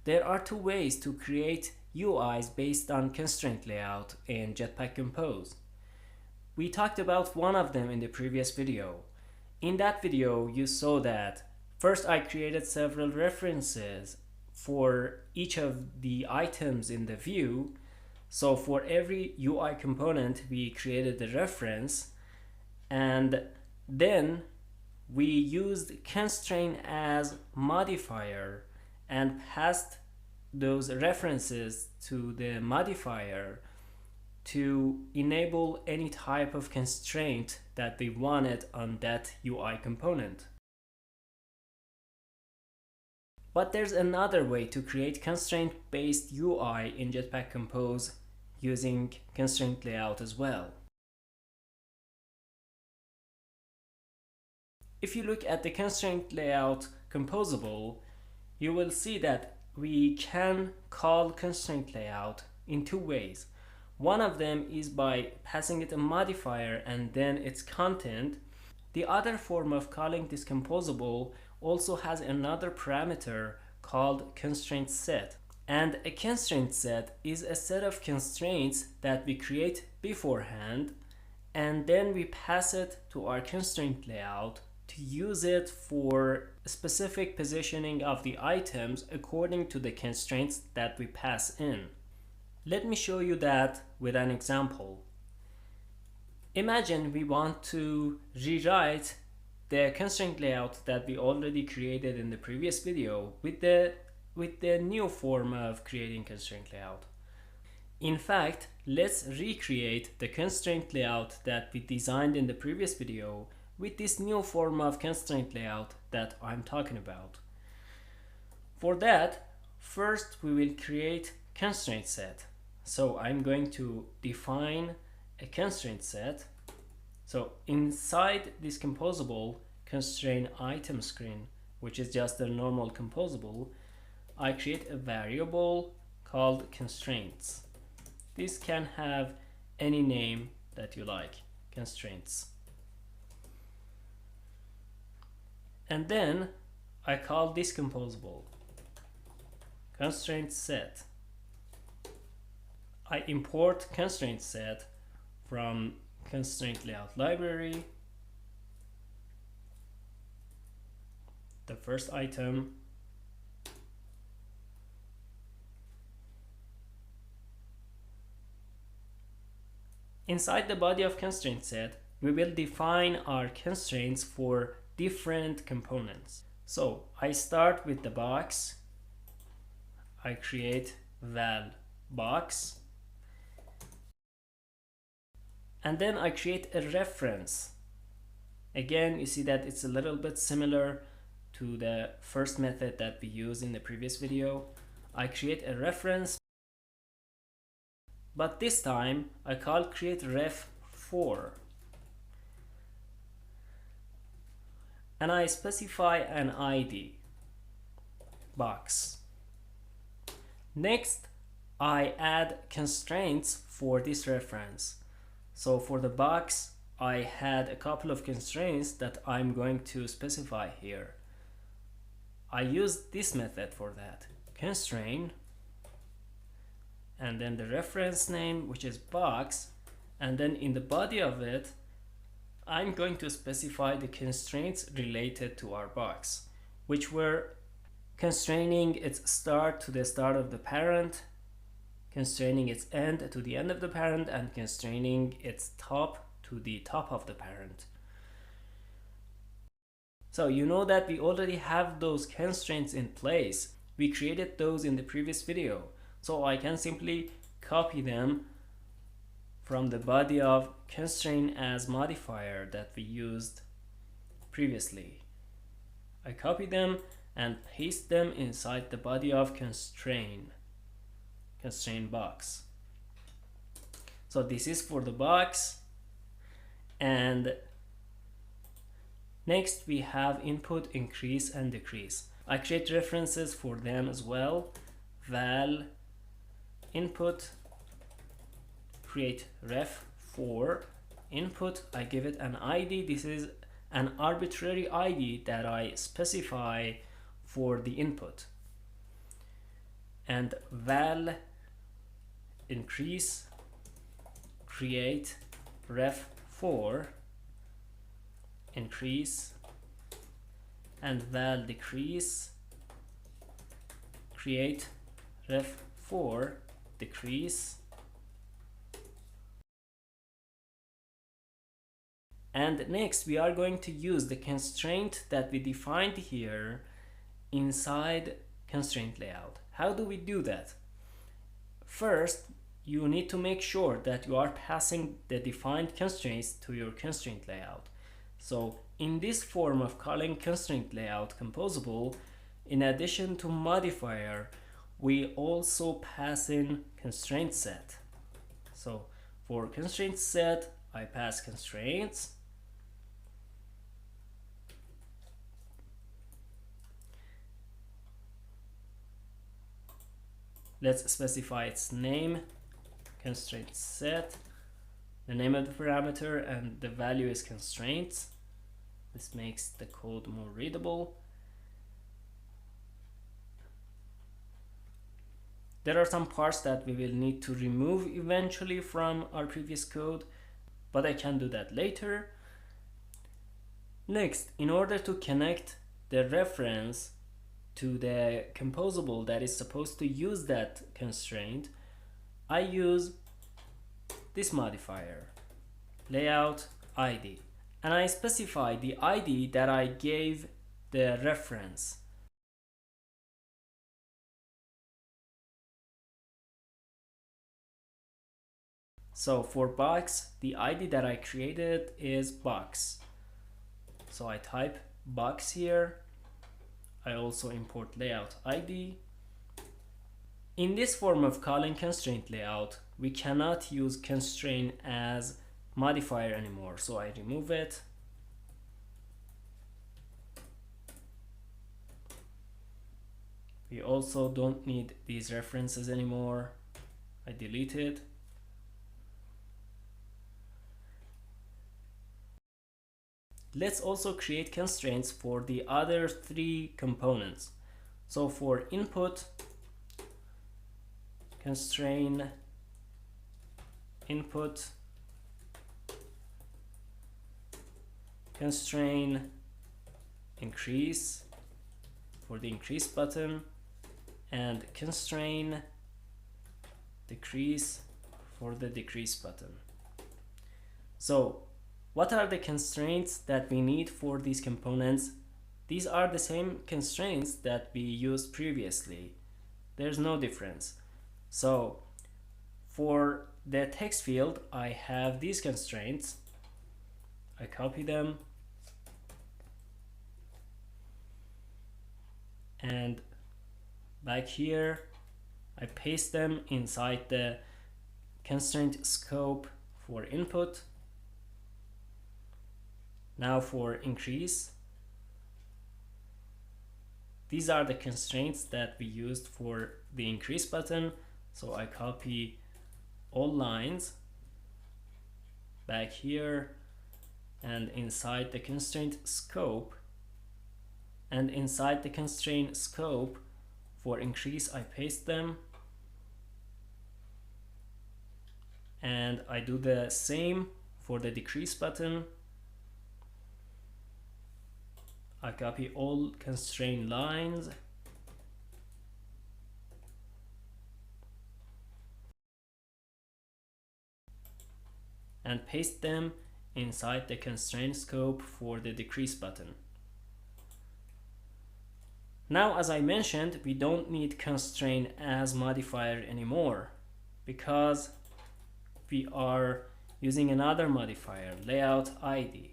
There are two ways to create UIs based on constraint layout in Jetpack Compose. We talked about one of them in the previous video. In that video, you saw that first I created several references for each of the items in the view. So for every UI component, we created the reference, and then we used constraint as modifier and passed those references to the modifier to enable any type of constraint that we wanted on that UI component. But there's another way to create constraint-based UI in Jetpack Compose using constraint layout as well. If you look at the constraint layout composable, you will see that we can call constraint layout in two ways. One of them is by passing it a modifier and then its content. The other form of calling this composable also has another parameter called constraint set. And a constraint set is a set of constraints that we create beforehand, and then we pass it to our constraint layout to use it for specific positioning of the items according to the constraints that we pass in. Let me show you that with an example. Imagine we want to rewrite the constraint layout that we already created in the previous video with the new form of creating constraint layout. In fact, let's recreate the constraint layout that we designed in the previous video with this new form of constraint layout that I'm talking about. For that, first we will create constraint set. So I'm going to define a constraint set. So inside this composable constraint item screen, which is just a normal composable, I create a variable called constraints. This can have any name that you like, constraints. And then I call this composable constraint set. I import constraint set from constraint layout library, the first item, inside the body of constraint set, we will define our constraints for different components. So I start with the box. I create val box, and then I create a reference. Again, you see that it's a little bit similar to the first method that we used in the previous video. I create a reference, but this time I call create ref 4. And I specify an ID box. Next, I add constraints for this reference. So for the box, I had a couple of constraints that I'm going to specify here. I use this method for that. Constraint, and then the reference name, which is box, and then in the body of it, I'm going to specify the constraints related to our box, which were constraining its start to the start of the parent, constraining its end to the end of the parent, and constraining its top to the top of the parent. So you know that we already have those constraints in place. We created those in the previous video. So I can simply copy them from the body of constraint as modifier that we used previously. I copy them and paste them inside the body of constraint box. So this is for the box, and next we have input increase and decrease. I create references for them as well. Val input, create ref 4 input. I give it an ID. This is an arbitrary ID that I specify for the input. and val increase create ref4 increase, and val decrease create ref4 decrease. And next we are going to use the constraint that we defined here inside constraint layout. How do we do that? First, you need to make sure that you are passing the defined constraints to your constraint layout. So in this form of calling constraint layout composable, in addition to modifier, we also pass in constraint set. So for constraint set, I pass constraints. Let's specify its name, constraint set, the name of the parameter, and the value is constraints. This makes the code more readable. There are some parts that we will need to remove eventually from our previous code, but I can do that later. Next, in order to connect the reference to the composable that is supposed to use that constraint, I use this modifier, layout ID, and I specify the ID that I gave the reference. So for box, the ID that I created is box. So I type box here. I also import layout ID. In this form of calling constraint layout, we cannot use constraint as modifier anymore. So I remove it. We also don't need these references anymore. I delete it. Let's also create constraints for the other three components. So for input, constraint input, constraint increase for the increase button, and constraint decrease for the decrease button. So what are the constraints that we need for these components? These are the same constraints that we used previously. There's no difference. So for the text field, I have these constraints. I copy them and back here I paste them inside the constraint scope for input. Now for increase, these are the constraints that we used for the increase button. So I copy all lines back here and inside the constraint scope, and inside the constraint scope for increase I paste them, and I do the same for the decrease button. I copy all constraint lines and paste them inside the constraint scope for the decrease button. Now, as I mentioned, we don't need constraint as modifier anymore because we are using another modifier, layout ID.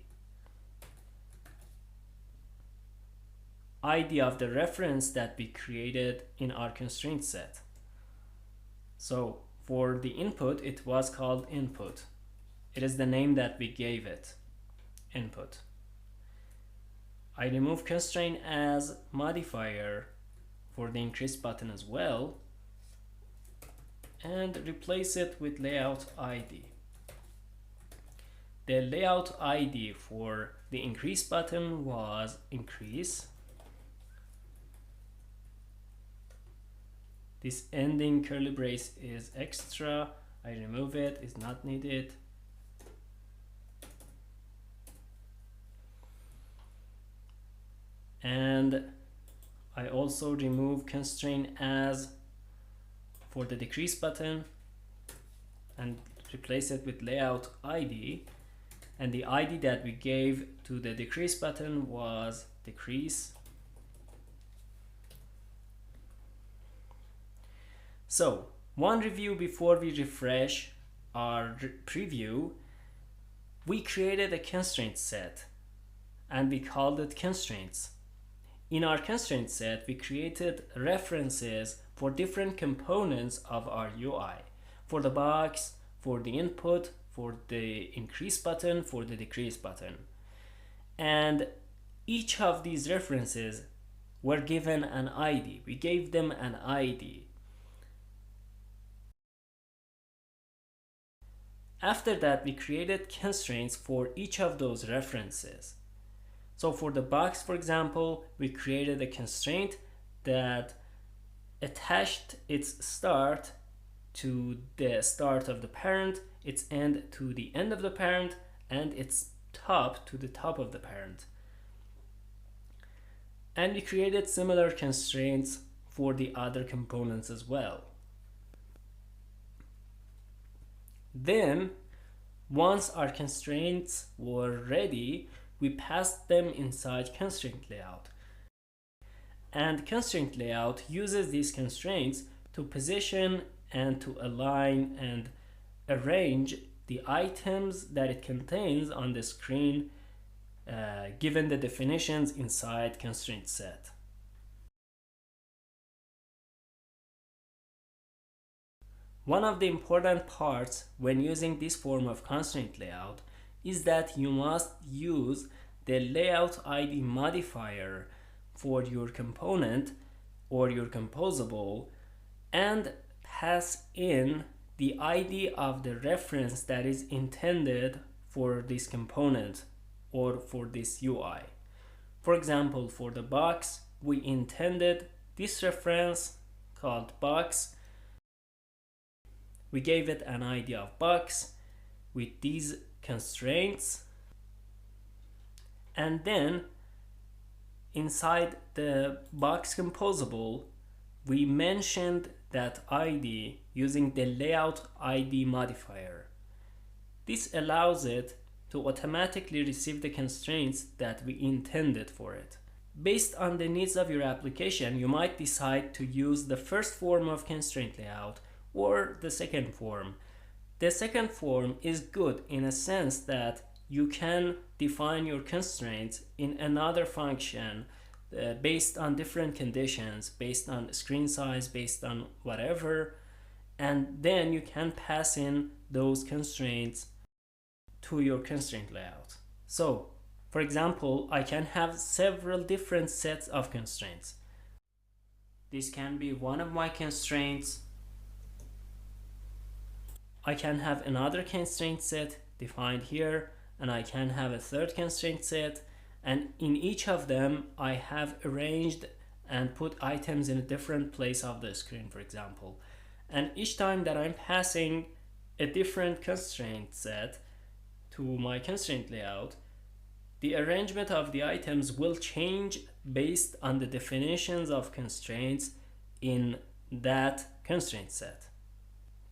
ID of the reference that we created in our constraint set. So for the input, it was called input. It is the name that we gave it, input. I remove constraint as modifier for the increase button as well and replace it with layout ID. The layout ID for the increase button was increase. This ending curly brace is extra. I remove it, it's not needed. And I also remove constraint as for the decrease button and replace it with layout ID. And the ID that we gave to the decrease button was decrease. So one review before we refresh our preview, we created a constraint set and we called it constraints. In our constraint set, we created references for different components of our UI. For the box, for the input, for the increase button, for the decrease button. And each of these references were given an ID. We gave them an ID. After that, we created constraints for each of those references. So for the box, for example, we created a constraint that attached its start to the start of the parent, its end to the end of the parent, and its top to the top of the parent. And we created similar constraints for the other components as well. Then, once our constraints were ready, we passed them inside ConstraintLayout. And ConstraintLayout uses these constraints to position and to align and arrange the items that it contains on the screen given the definitions inside constraint set. One of the important parts when using this form of constraint layout is that you must use the layout ID modifier for your component or your composable and pass in the ID of the reference that is intended for this component or for this UI. For example, for the box, we intended this reference called box. We gave it an ID of box with these constraints, and then inside the box composable we mentioned that ID using the layout ID modifier. This allows it to automatically receive the constraints that we intended for it. Based on the needs of your application, you might decide to use the first form of constraint layout or the second form. The second form is good in a sense that you can define your constraints in another function based on different conditions, based on screen size, based on whatever, and then you can pass in those constraints to your constraint layout. So, for example, I can have several different sets of constraints. This can be one of my constraints. I can have another constraint set defined here, and I can have a third constraint set, and in each of them I have arranged and put items in a different place of the screen, for example. And each time that I'm passing a different constraint set to my constraint layout, the arrangement of the items will change based on the definitions of constraints in that constraint set.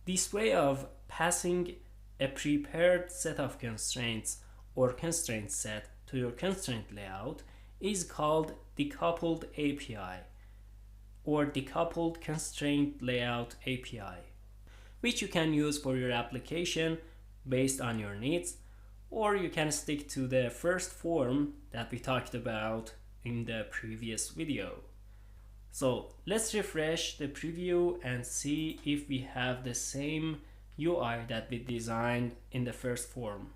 This way of passing a prepared set of constraints or constraint set to your constraint layout is called Decoupled API or Decoupled Constraint Layout API, which you can use for your application based on your needs, or you can stick to the first form that we talked about in the previous video. So let's refresh the preview and see if we have the same UI that we designed in the first form.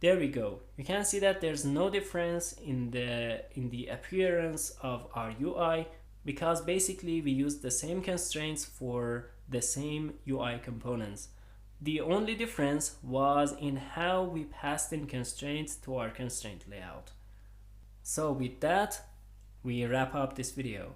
There we go. You can see that there's no difference in the appearance of our UI because basically we used the same constraints for the same UI components. The only difference was in how we passed in constraints to our constraint layout. So with that, we wrap up this video.